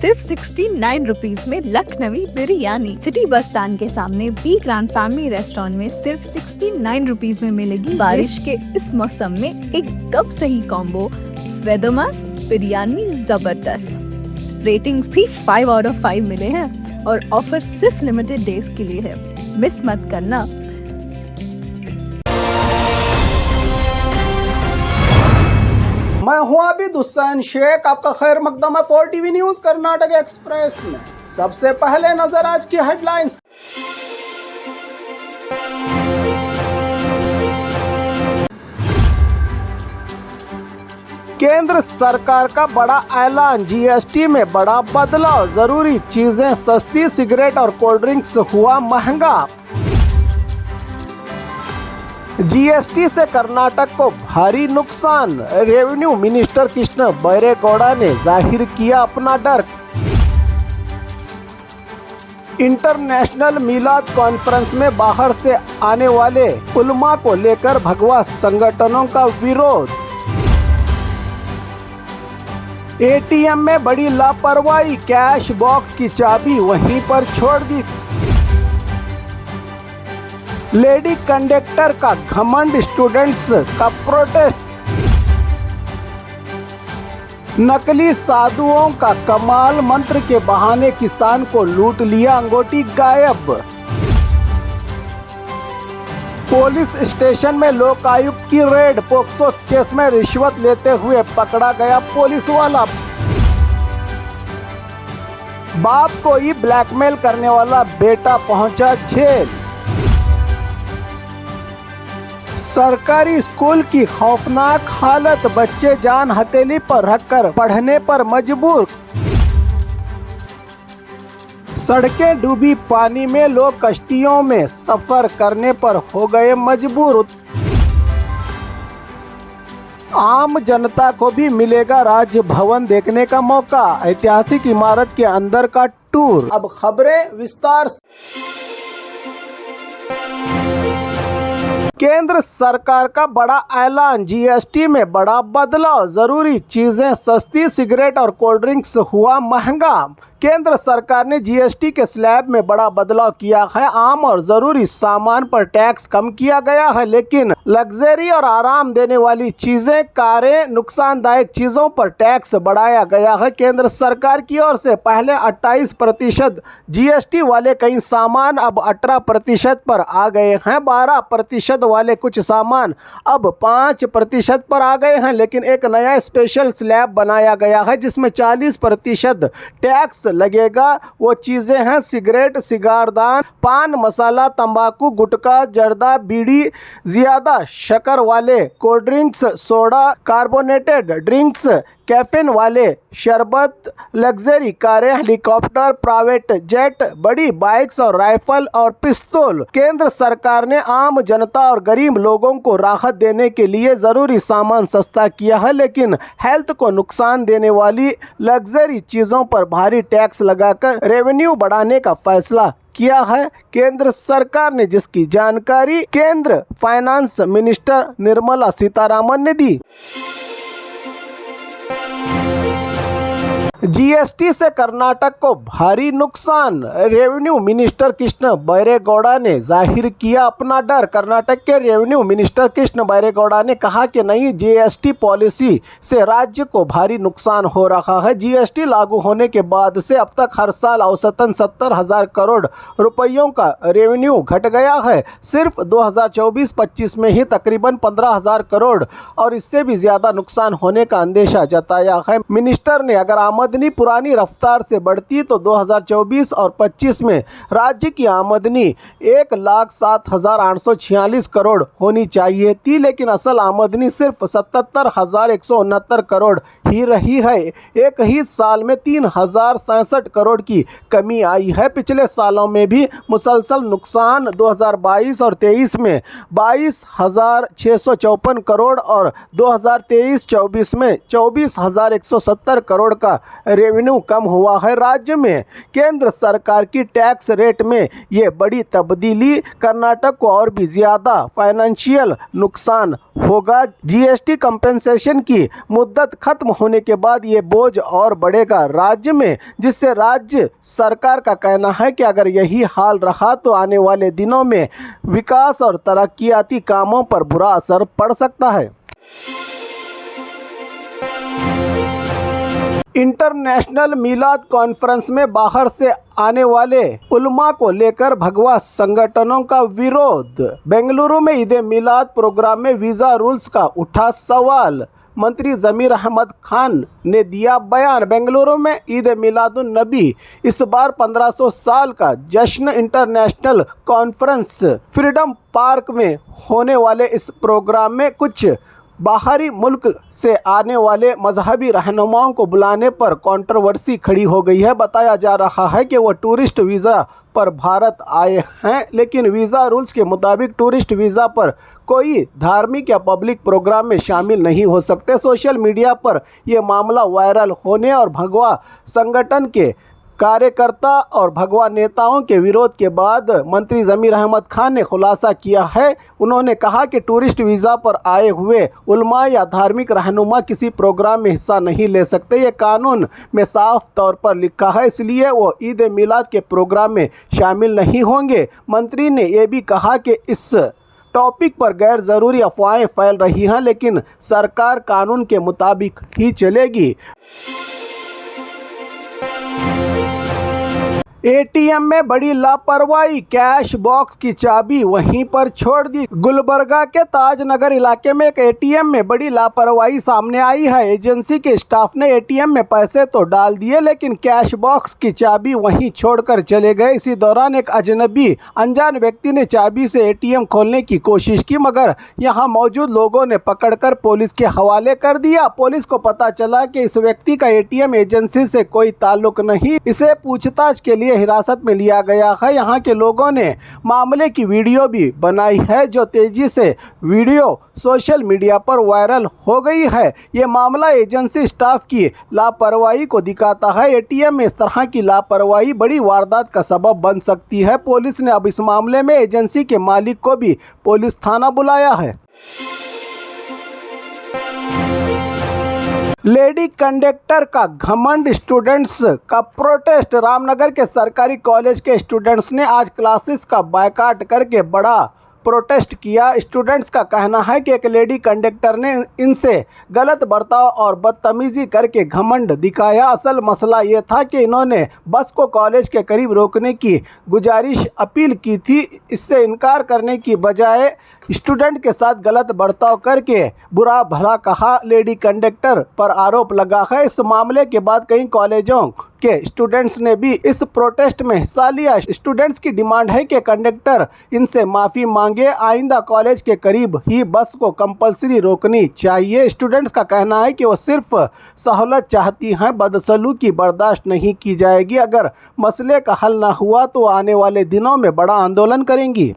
सिर्फ 69 रुपीज में Lucknowi biryani. City bus stand के सामने बी ग्रैंड फैमिली रेस्टोरेंट में सिर्फ 69 रुपीज में मिलेगी बारिश के इस मौसम में एक कप सही कॉम्बो। वेदर मस्त, बिरयानी जबरदस्त। रेटिंग्स भी 5 आउट ऑफ 5 मिले हैं और ऑफर सिर्फ लिमिटेड डेज के लिए है, मिस मत करना। मैं हूं आबिद हुसैन शेख, आपका खैर मकदम है 4TV न्यूज कर्नाटक एक्सप्रेस में। सबसे पहले नजर आज की हेडलाइंस। केंद्र सरकार का बड़ा ऐलान, जीएसटी में बड़ा बदलाव, जरूरी चीजें सस्ती, सिगरेट और कोल्ड ड्रिंक्स हुआ महंगा। जीएसटी से कर्नाटक को भारी नुकसान, रेवेन्यू मिनिस्टर कृष्ण बैरेगौड़ा ने जाहिर किया अपना डर। इंटरनेशनल मिलाद कॉन्फ्रेंस में बाहर से आने वाले उलमा को लेकर भगवा संगठनों का विरोध। एटीएम में बड़ी लापरवाही, कैश बॉक्स की चाबी वहीं पर छोड़ दी। लेडी कंडक्टर का घमंड, स्टूडेंट्स का प्रोटेस्ट। नकली साधुओं का कमाल, मंत्र के बहाने किसान को लूट लिया, अंगूठी गायब। पुलिस स्टेशन में लोकायुक्त की रेड, पोक्सो केस में रिश्वत लेते हुए पकड़ा गया पुलिस वाला। बाप को ही ब्लैकमेल करने वाला बेटा पहुंचा जेल। सरकारी स्कूल की खौफनाक हालत, बच्चे जान हथेली पर रखकर पढ़ने पर मजबूर। सड़कें डूबी पानी में, लोग कश्तियों में सफर करने पर हो गए मजबूर। आम जनता को भी मिलेगा राज भवन देखने का मौका, ऐतिहासिक इमारत के अंदर का टूर। अब खबरें विस्तार से। केंद्र सरकार का बड़ा ऐलान, जीएसटी में बड़ा बदलाव, जरूरी चीजें सस्ती, सिगरेट और कोल्ड ड्रिंक्स हुआ महंगा। केंद्र सरकार ने जीएसटी के स्लैब में बड़ा बदलाव किया है। आम और जरूरी सामान पर टैक्स कम किया गया है, लेकिन लग्जरी और आराम देने वाली चीजें, कारें, नुकसानदायक चीजों पर टैक्स बढ़ाया गया है। केंद्र सरकार की ओर से पहले 28% जीएसटी वाले कई सामान अब 18% पर आ गए हैं। 12% वाले कुछ सामान अब 5% पर आ गए हैं, लेकिन एक नया स्पेशल स्लैब बनाया गया है जिसमें 40% टैक्स लगेगा। वो चीजें हैं सिगरेट, सिगारदान, पान मसाला, तंबाकू, गुटखा, जर्दा, बीड़ी, ज्यादा शक्कर वाले cold drinks, soda, carbonated drinks, caffeine वाले शरबत, लग्जरी कारें, हेलीकॉप्टर, प्राइवेट जेट, बड़ी बाइक्स और राइफल और पिस्तौल। केंद्र सरकार ने आम जनता और गरीब लोगों को राहत देने के लिए जरूरी सामान सस्ता किया है, लेकिन हेल्थ को नुकसान देने वाली लग्जरी चीजों पर भारी टैक्स लगाकर रेवेन्यू बढ़ाने का फैसला किया है केंद्र सरकार ने, जिसकी जानकारी केंद्र फाइनेंस मिनिस्टर निर्मला सीतारामन ने दी। जीएसटी से कर्नाटक को भारी नुकसान, रेवेन्यू मिनिस्टर कृष्ण बैरेगौड़ा ने जाहिर किया अपना डर। कर्नाटक के रेवेन्यू मिनिस्टर कृष्ण बैरेगौड़ा ने कहा कि नई जीएसटी पॉलिसी से राज्य को भारी नुकसान हो रहा है। जीएसटी लागू होने के बाद से अब तक हर साल औसतन 70,000 करोड़ रुपयों का रेवेन्यू घट गया है। सिर्फ 2024-25 में ही तकरीबन 15,000 करोड़ और इससे भी ज्यादा नुकसान होने का अंदेशा जताया है। मिनिस्टर ने अगर आमदनी पुरानी रफ्तार से बढ़ती तो 2024 और 25 में राज्य की आमदनी 1,07,846 करोड़ होनी चाहिए थी, लेकिन असल आमदनी सिर्फ 77,169 करोड़ ही रही है। एक ही साल में 3,067 करोड़ की कमी आई है। पिछले सालों में भी मुसलसल नुकसान 2022 और 23 में 22,654 करोड़ और 2023-24 में 24,170 करोड़ का रेवेन्यू कम हुआ है। राज्य में केंद्र सरकार की टैक्स रेट में ये बड़ी तब्दीली कर्नाटक को और भी ज़्यादा फाइनेंशियल नुकसान होगा। जीएसटी कंपनसेशन की मुद्दत खत्म होने के बाद ये बोझ और बढ़ेगा राज्य में, जिससे राज्य सरकार का कहना है कि अगर यही हाल रहा तो आने वाले दिनों में विकास और तरक्याती कामों पर बुरा असर पड़ सकता है। इंटरनेशनल मिलाद कॉन्फ्रेंस में बाहर से आने वाले उलमा को लेकर भगवा संगठनों का विरोध। बेंगलुरु में ईद मिलाद प्रोग्राम में वीज़ा रूल्स का उठा सवाल। मंत्री ज़मीर अहमद खान ने दिया बयान। बेंगलुरु में ईद मिलादुन नबी इस बार 1500 साल का जश्न इंटरनेशनल कॉन्फ्रेंस फ्रीडम पार्क में होने वाले इस प्रोग्राम में कुछ बाहरी मुल्क से आने वाले मजहबी रहनुमाओं को बुलाने पर कंट्रोवर्सी खड़ी हो गई है। बताया जा रहा है कि वो टूरिस्ट वीज़ा पर भारत आए हैं, लेकिन वीज़ा रूल्स के मुताबिक टूरिस्ट वीज़ा पर कोई धार्मिक या पब्लिक प्रोग्राम में शामिल नहीं हो सकते। सोशल मीडिया पर यह मामला वायरल होने और भगवा संगठन के कार्यकर्ता और भगवा नेताओं के विरोध के बाद मंत्री ज़मीर अहमद खान ने खुलासा किया है। उन्होंने कहा कि टूरिस्ट वीज़ा पर आए हुए उलमा या धार्मिक रहनुमा किसी प्रोग्राम में हिस्सा नहीं ले सकते। ये कानून में साफ तौर पर लिखा है, इसलिए वो ईद मिलाद के प्रोग्राम में शामिल नहीं होंगे। मंत्री ने यह भी कहा कि इस टॉपिक पर गैर ज़रूरी अफवाहें फैल रही हैं, लेकिन सरकार कानून के मुताबिक ही चलेगी। एटीएम में बड़ी लापरवाही, कैश बॉक्स की चाबी वहीं पर छोड़ दी। गुलबर्गा के ताजनगर इलाके में एक एटीएम में बड़ी लापरवाही सामने आई है। एजेंसी के स्टाफ ने एटीएम में पैसे तो डाल दिए, लेकिन कैश बॉक्स की चाबी वहीं छोड़कर चले गए। इसी दौरान एक अनजान व्यक्ति ने चाबी से एटीएम खोलने की कोशिश की, मगर यहां मौजूद लोगों ने पकड़कर पुलिस के हवाले कर दिया। पुलिस को पता चला कि इस व्यक्ति का एटीएम एजेंसी से कोई ताल्लुक नहीं। इसे पूछताछ के लिए हिरासत में लिया गया है। यहाँ के लोगों ने मामले की वीडियो भी बनाई है, जो तेजी से वीडियो सोशल मीडिया पर वायरल हो गई है। ये मामला एजेंसी स्टाफ की लापरवाही को दिखाता है। एटीएम में इस तरह की लापरवाही बड़ी वारदात का सबब बन सकती है। पुलिस ने अब इस मामले में एजेंसी के मालिक को भी पुलिस थाना बुलाया है। लेडी कंडक्टर का घमंड, स्टूडेंट्स का प्रोटेस्ट। रामनगर के सरकारी कॉलेज के स्टूडेंट्स ने आज क्लासेस का बायकॉट करके बड़ा प्रोटेस्ट किया। स्टूडेंट्स का कहना है कि एक लेडी कंडक्टर ने इनसे गलत बर्ताव और बदतमीजी करके घमंड दिखाया। असल मसला ये था कि इन्होंने बस को कॉलेज के करीब रोकने की गुजारिश अपील की थी। इससे इनकार करने की बजाय स्टूडेंट के साथ गलत बर्ताव करके बुरा भला कहा। लेडी कंडक्टर पर आरोप लगा है। इस मामले के बाद कई कॉलेजों के स्टूडेंट्स ने भी इस प्रोटेस्ट में हिस्सा लिया। स्टूडेंट्स की डिमांड है कि कंडक्टर इनसे माफ़ी मांगे। आइंदा कॉलेज के करीब ही बस को कंपलसरी रोकनी चाहिए। स्टूडेंट्स का कहना है कि वो सिर्फ सहूलत चाहती हैं, बदसलूकी बर्दाश्त नहीं की जाएगी। अगर मसले का हल ना हुआ तो आने वाले दिनों में बड़ा आंदोलन करेंगी।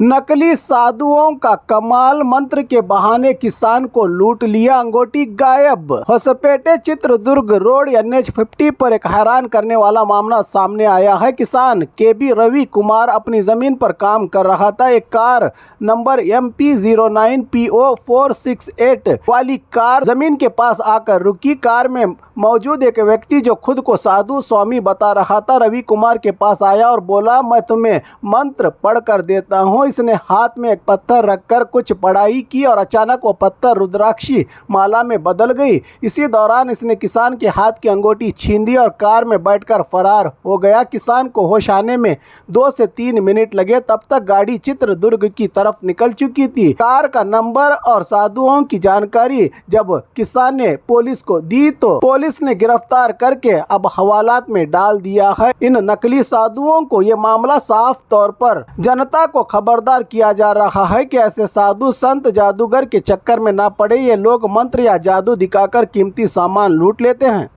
नकली साधुओं का कमाल, मंत्र के बहाने किसान को लूट लिया, अंगूठी गायब। होसपेटे चित्रदुर्ग रोड NH50 पर एक हैरान करने वाला मामला सामने आया है। किसान KB रवि कुमार अपनी जमीन पर काम कर रहा था। एक कार नंबर MP09PO468 वाली कार जमीन के पास आकर रुकी। कार में मौजूद एक व्यक्ति जो खुद को साधु स्वामी बता रहा था, रवि कुमार के पास आया और बोला, मैं तुम्हें मंत्र पढ़ कर देता हूँ। इसने हाथ में एक पत्थर रखकर कुछ पढ़ाई की और अचानक वो पत्थर रुद्राक्षी माला में बदल गई। इसी दौरान इसने किसान के हाथ की अंगूठी छीन ली और कार में बैठकर फरार हो गया। किसान को होश आने में 2 से 3 मिनट लगे। तब तक गाड़ी चित्रदुर्ग की तरफ निकल चुकी थी। कार का नंबर और साधुओं की जानकारी जब किसान ने पुलिस को दी तो पुलिस ने गिरफ्तार करके अब हवालात में डाल दिया है। इन नकली साधुओं को ये मामला साफ तौर पर जनता को खबरदार किया जा रहा है कि ऐसे साधु संत जादूगर के चक्कर में ना पड़े। ये लोग मंत्र या जादू दिखाकर कीमती सामान लूट लेते हैं।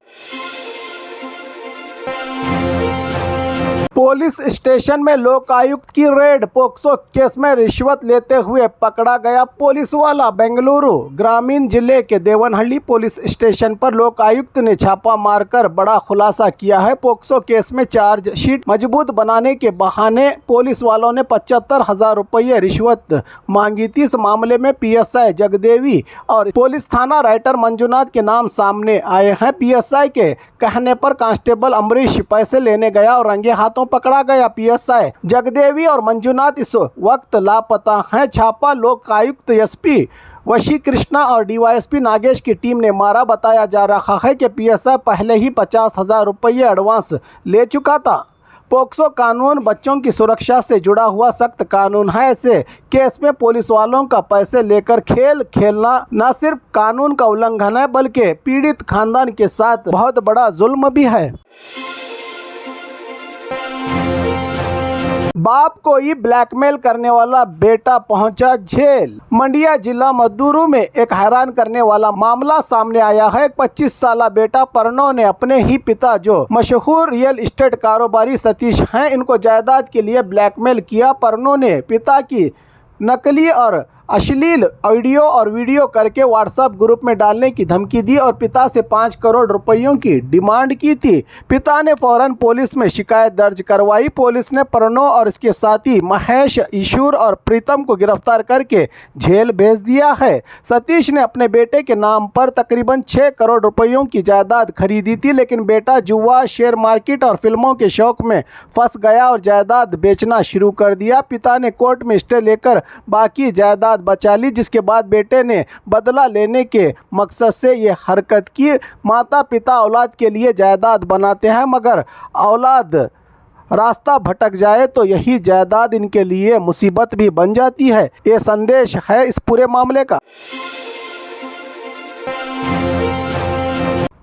पुलिस स्टेशन में लोकायुक्त की रेड। पोक्सो केस में रिश्वत लेते हुए पकड़ा गया पुलिस वाला। बेंगलुरु ग्रामीण जिले के देवनहल्ली पुलिस स्टेशन पर लोकायुक्त ने छापा मारकर बड़ा खुलासा किया है। पोक्सो केस में चार्जशीट मजबूत बनाने के बहाने पुलिस वालों ने 75,000 रुपये रिश्वत मांगी थी। इस मामले में पीएसआई जगदेवी और पुलिस थाना राइटर मंजुनाथ के नाम सामने आए हैं। पीएसआई के कहने पर कांस्टेबल अमरीश पैसे लेने गया और रंगे हाथों पकड़ा गया। पीएसआई जगदेवी और मंजुनाथ इस वक्त लापता हैं। छापा लोकायुक्त एसपी वशी कृष्णा और डीवाईएसपी नागेश की टीम ने मारा। बताया जा रहा है कि पीएसआई पहले ही 50,000 रुपये एडवांस ले चुका था। पोक्सो कानून बच्चों की सुरक्षा से जुड़ा हुआ सख्त कानून है। ऐसे केस में पुलिस वालों का पैसे लेकर खेल खेलना न सिर्फ कानून का उल्लंघन है बल्कि पीड़ित खानदान के साथ बहुत बड़ा जुल्म भी है। बाप को ही ब्लैकमेल करने वाला बेटा पहुंचा जेल। मंडिया जिला मद्दुरू में एक हैरान करने वाला मामला सामने आया है। 25 साला बेटा परनो ने अपने ही पिता जो मशहूर रियल एस्टेट कारोबारी सतीश हैं, इनको जायदाद के लिए ब्लैकमेल किया। परनो ने पिता की नकली और अश्लील ऑडियो और वीडियो करके व्हाट्सएप ग्रुप में डालने की धमकी दी और पिता से 5 करोड़ रुपयों की डिमांड की थी। पिता ने फौरन पुलिस में शिकायत दर्ज करवाई। पुलिस ने परनो और इसके साथी महेश, ईश्वर और प्रीतम को गिरफ्तार करके जेल भेज दिया है। सतीश ने अपने बेटे के नाम पर तकरीबन 6 करोड़ रुपयों की जायदाद खरीदी थी, लेकिन बेटा जुआ, शेयर मार्केट और फिल्मों के शौक में फंस गया और जायदाद बेचना शुरू कर दिया। पिता ने कोर्ट में स्टे लेकर बाकी जायदाद बचा ली, जिसके बाद बेटे ने बदला लेने के मकसद से ये हरकत की। माता पिता औलाद के लिए जायदाद बनाते हैं, मगर औलाद रास्ता भटक जाए तो यही जायदाद इनके लिए मुसीबत भी बन जाती है। ये संदेश है इस पूरे मामले का।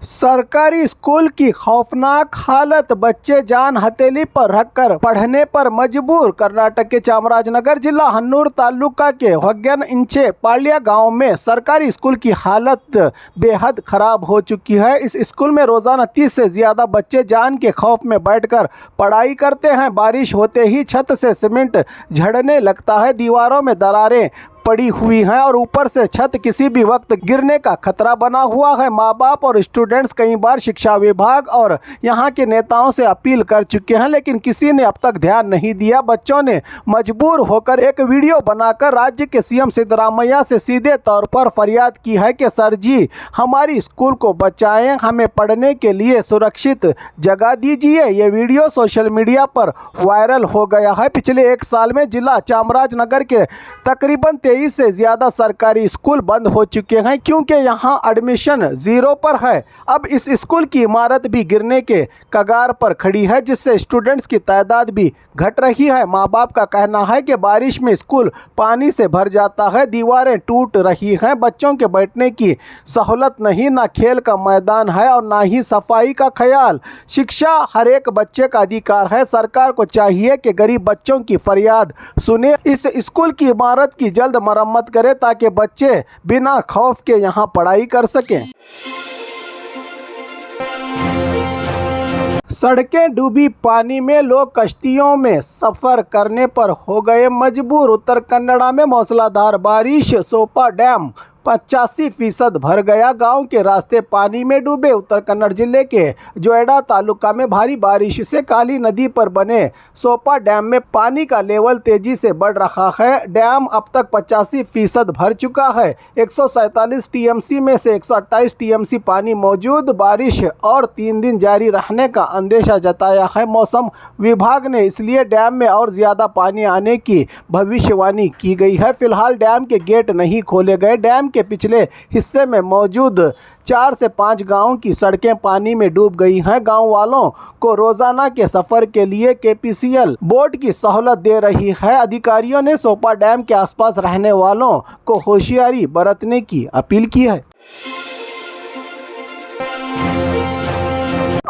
सरकारी स्कूल की खौफनाक हालत, बच्चे जान हथेली पर रखकर पढ़ने पर मजबूर। कर्नाटक के चामराजनगर जिला हन्नूर तालुका के हग्गन इंचे पालिया गांव में सरकारी स्कूल की हालत बेहद खराब हो चुकी है। इस स्कूल में रोजाना 30 से ज्यादा बच्चे जान के खौफ में बैठकर पढ़ाई करते हैं। बारिश होते ही छत से सीमेंट झड़ने लगता है, दीवारों में दरारें पड़ी हुई हैं और ऊपर से छत किसी भी वक्त गिरने का खतरा बना हुआ है। माँ बाप और स्टूडेंट्स कई बार शिक्षा विभाग और यहाँ के नेताओं से अपील कर चुके हैं, लेकिन किसी ने अब तक ध्यान नहीं दिया। बच्चों ने मजबूर होकर एक वीडियो बनाकर राज्य के सीएम सिद्धरामैया से सीधे तौर पर फरियाद की है कि सर जी, हमारी स्कूल को बचाएं, हमें पढ़ने के लिए सुरक्षित जगह दीजिए। ये वीडियो सोशल मीडिया पर वायरल हो गया है। पिछले 1 साल में जिला चामराजनगर के तकरीबन 23 से ज़्यादा सरकारी स्कूल बंद हो चुके हैं क्योंकि यहां एडमिशन 0 पर है। अब इस स्कूल की इमारत भी गिरने के कगार पर खड़ी है, जिससे स्टूडेंट्स की तादाद भी घट रही है। माँ बाप का कहना है कि बारिश में स्कूल पानी से भर जाता है, दीवारें टूट रही हैं, बच्चों के बैठने की सहूलत नहीं, ना खेल का मैदान है और ना ही सफाई का ख्याल। शिक्षा हर एक बच्चे का अधिकार है। सरकार को चाहिए कि गरीब बच्चों की फरियाद सुने, इस स्कूल की इमारत की जल्द मरम्मत करे ताकि बच्चे बिना खौफ के यहाँ पढ़ाई कर सकें। सड़कें डूबी पानी में, लोग कश्तियों में सफर करने पर हो गए मजबूर। उत्तर कन्नड़ा में मूसलाधार बारिश, सोपा डैम 85% भर गया, गांव के रास्ते पानी में डूबे। उत्तर कन्नड़ जिले के जोएडा तालुका में भारी बारिश से काली नदी पर बने सोपा डैम में पानी का लेवल तेजी से बढ़ रहा है। डैम अब तक 85% भर चुका है। 147 टीएमसी में से 128 टीएमसी पानी मौजूद। बारिश और 3 दिन जारी रहने का अंदेशा जताया है मौसम विभाग ने, इसलिए डैम में और ज़्यादा पानी आने की भविष्यवाणी की गई है। फिलहाल डैम के गेट नहीं खोले गए। डैम के पिछले हिस्से में मौजूद 4 से 5 गांवों की सड़कें पानी में डूब गई हैं। गांव वालों को रोजाना के सफर के लिए केपीसीएल बोट की सहूलत दे रही है। अधिकारियों ने सोपा डैम के आसपास रहने वालों को होशियारी बरतने की अपील की है।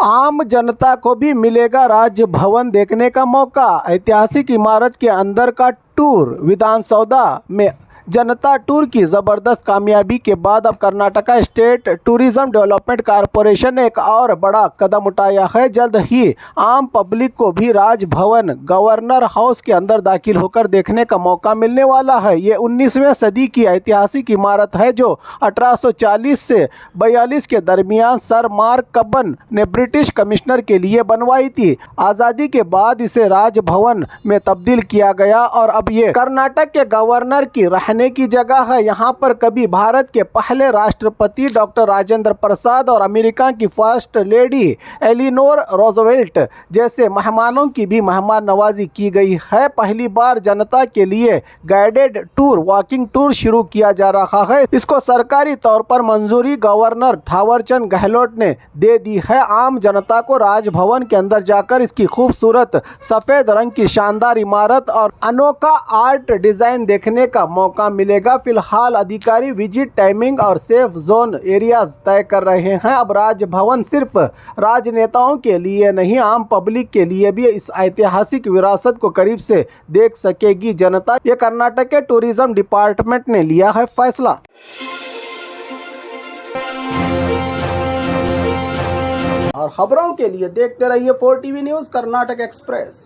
आम जनता को भी मिलेगा राजभवन देखने का मौका। ऐतिहासिक इमारत के अंदर का टूर, विधानसौधा में जनता टूर की जबरदस्त कामयाबी के बाद अब Karnataka state tourism development corporation ने एक और बड़ा कदम उठाया है। जल्द ही आम पब्लिक को भी राजभवन गवर्नर हाउस के अंदर दाखिल होकर देखने का मौका मिलने वाला है। ये 19वीं सदी की ऐतिहासिक इमारत है जो 1840 से 42 के दरमियान सर मार्क कब्बन ने ब्रिटिश कमिश्नर के लिए बनवाई थी। आज़ादी के बाद इसे राजभवन में तब्दील किया गया और अब ये कर्नाटक के गवर्नर की रहने की जगह है। यहाँ पर कभी भारत के पहले राष्ट्रपति डॉक्टर राजेंद्र प्रसाद और अमेरिका की फर्स्ट लेडी एलिनोर रोजवेल्ट जैसे मेहमानों की भी मेहमान नवाजी की गई है। पहली बार जनता के लिए गाइडेड टूर वॉकिंग टूर शुरू किया जा रहा है। इसको सरकारी तौर पर मंजूरी गवर्नर थावरचंद गहलोत ने दे दी है। आम जनता को राजभवन के अंदर जाकर इसकी खूबसूरत सफेद रंग की शानदार इमारत और अनोखा आर्ट डिजाइन देखने का मौका मिलेगा। फिलहाल अधिकारी विजिट टाइमिंग और सेफ जोन एरियाज तय कर रहे हैं। अब राजभवन सिर्फ राजनेताओं के लिए नहीं, आम पब्लिक के लिए भी इस ऐतिहासिक विरासत को करीब से देख सकेगी जनता। ये कर्नाटक के टूरिज्म डिपार्टमेंट ने लिया है फैसला। और खबरों के लिए देखते रहिए 4 टीवी न्यूज़ कर्नाटक एक्सप्रेस।